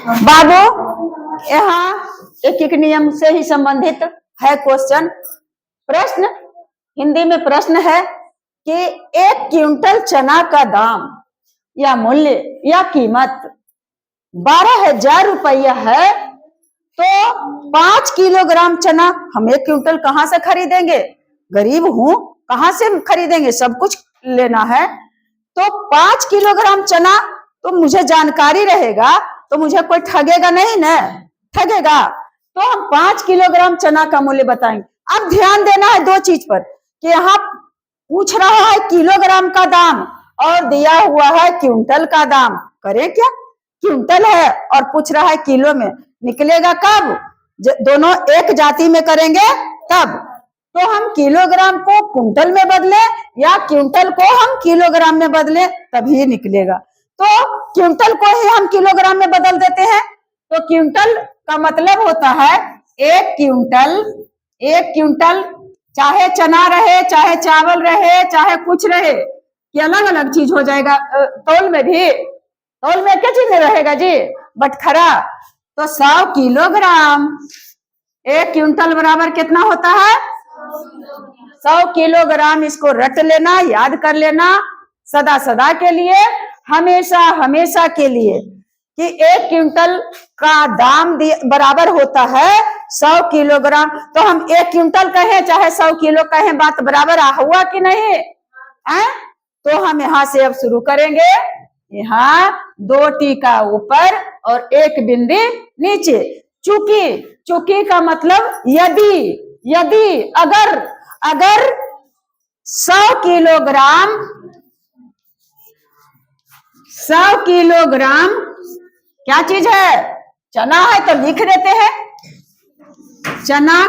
बाबू यहाँ एक एक नियम से ही संबंधित है क्वेश्चन। प्रश्न हिंदी में प्रश्न है कि 1 क्विंटल चना का दाम या मूल्य या कीमत 12,000 रुपया है, तो 5 किलोग्राम चना हम 1 क्विंटल कहाँ से खरीदेंगे? गरीब हूं, कहाँ से खरीदेंगे? सब कुछ लेना है। तो 5 किलोग्राम चना तो मुझे जानकारी रहेगा, तो मुझे कोई ठगेगा नहीं ना? ठगेगा तो हम 5 किलोग्राम चना का मूल्य बताएंगे। अब ध्यान देना है 2 चीज पर कि यहाँ पूछ रहा है किलोग्राम का दाम और दिया हुआ है क्विंटल का दाम। करें क्या? क्विंटल है और पूछ रहा है किलो में, निकलेगा कब? दोनों एक जाति में करेंगे तब। तो हम किलोग्राम को क्विंटल में बदले या क्विंटल को हम किलोग्राम में बदले, तभी निकलेगा। तो क्विंटल को ही हम किलोग्राम में बदल देते हैं। तो क्विंटल का मतलब होता है 1 क्विंटल, चाहे चना रहे, चाहे चावल रहे, चाहे कुछ रहे, कि अलग अलग चीज हो जाएगा। तौल में भी, तौल में क्या चीज रहेगा जी? बटखरा। तो 100 किलोग्राम, 1 क्विंटल बराबर कितना होता है? 100 किलोग्राम। इसको रट लेना, याद कर लेना सदा सदा के लिए, हमेशा हमेशा के लिए, कि 1 क्विंटल का दाम बराबर होता है 100 किलोग्राम। तो हम 1 क्विंटल कहें चाहे 100 किलो कहें, बात बराबर हुआ कि नहीं है? तो हम यहाँ से अब शुरू करेंगे। यहाँ 2 टीका ऊपर और 1 बिंदी नीचे। चूंकि का मतलब यदि, अगर 100 किलोग्राम क्या चीज है? चना है, तो लिख देते हैं चना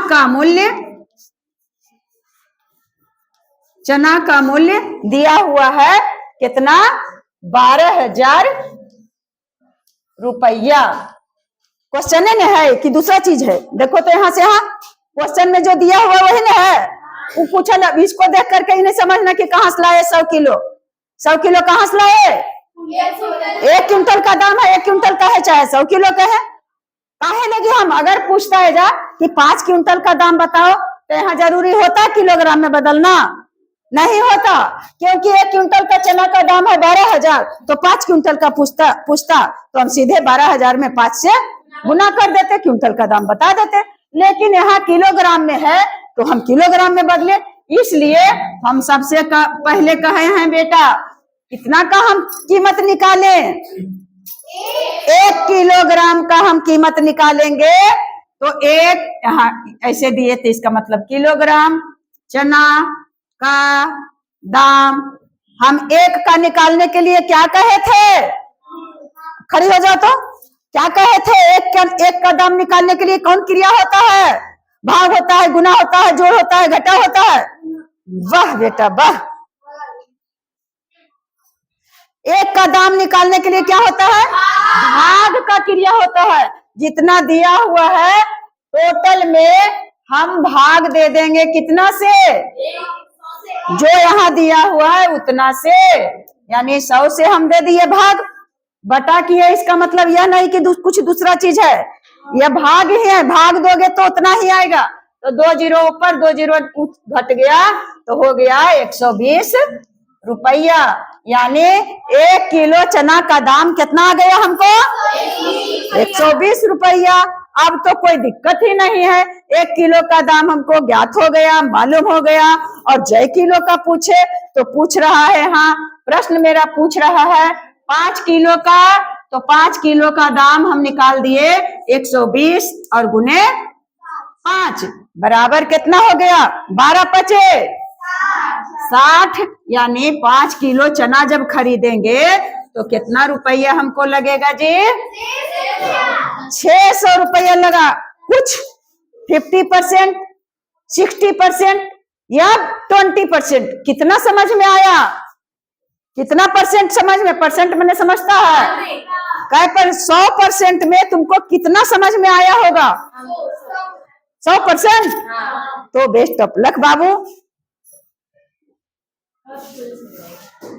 का मूल्य दिया हुआ है कितना? 12,000 रुपया। क्वेश्चन में है कि दूसरा चीज है? देखो तो यहाँ से, हाँ क्वेश्चन में जो दिया हुआ वही ना है। वो पूछा, इसको देख करके ही नहीं समझना कि कहाँ से लाए 100 किलो। 100 किलो कहाँ से लाए? 1 क्विंटल का दाम है, 1 क्विंटल का है चाहे 100 किलो का है। काहे लगे हम अगर पूछता है जा कि 5 क्विंटल का दाम बताओ, तो यहाँ जरूरी होता किलोग्राम में बदलना? नहीं होता, क्योंकि 1 क्विंटल का चना का दाम है 12,000, तो 5 क्विंटल का पूछता तो हम सीधे 12,000 में 5 से गुना कर देते, क्विंटल का दाम बता देते। लेकिन यहाँ किलोग्राम में है तो हम किलोग्राम में बदले। इसलिए हम सबसे पहले कहे हैं बेटा, कितना का हम कीमत निकालें? 1 किलोग्राम का हम कीमत निकालेंगे। तो 1 यहाँ ऐसे दिए थे, इसका मतलब किलोग्राम चना का दाम। हम 1 का निकालने के लिए क्या कहे थे? खड़ी हो जाओ तो, क्या कहे थे? 1 का दाम निकालने के लिए कौन क्रिया होता है? भाग होता है, गुना होता है, जोड़ होता है, घटा होता है। वाह बेटा वाह। 1 का दाम निकालने के लिए क्या होता है? भाग का क्रिया होता है। जितना दिया हुआ है टोटल में हम भाग दे देंगे कितना से? जो यहाँ दिया हुआ है उतना से, यानी 100 से हम दे दिए भाग, बटा किए। इसका मतलब यह नहीं कि कुछ दूसरा चीज है, यह भाग ही है। भाग दोगे तो उतना ही आएगा। तो 2 जीरो ऊपर 2 जीरो घट गया तो हो गया 120 रुपया। यानी 1 किलो चना का दाम कितना आ गया हमको? 120 रुपया। अब तो कोई दिक्कत ही नहीं है, 1 किलो का दाम हमको ज्ञात हो गया, मालूम हो गया। और जय किलो का पूछे तो पूछ रहा है, हाँ प्रश्न मेरा पूछ रहा है 5 किलो का, तो 5 किलो का दाम हम निकाल दिए 120 और गुने 5 बराबर कितना हो गया? 12 पचे 60। यानी 5 किलो चना जब खरीदेंगे तो कितना रुपया हमको लगेगा जी? 600 रुपया लगा। कुछ 50%, 60% या 20%, कितना समझ में आया? कितना परसेंट समझ में? परसेंट मैंने समझता है क्या? पर 100% में तुमको कितना समझ में आया होगा? 100%। तो बेस्ट ऑफ लक बाबू।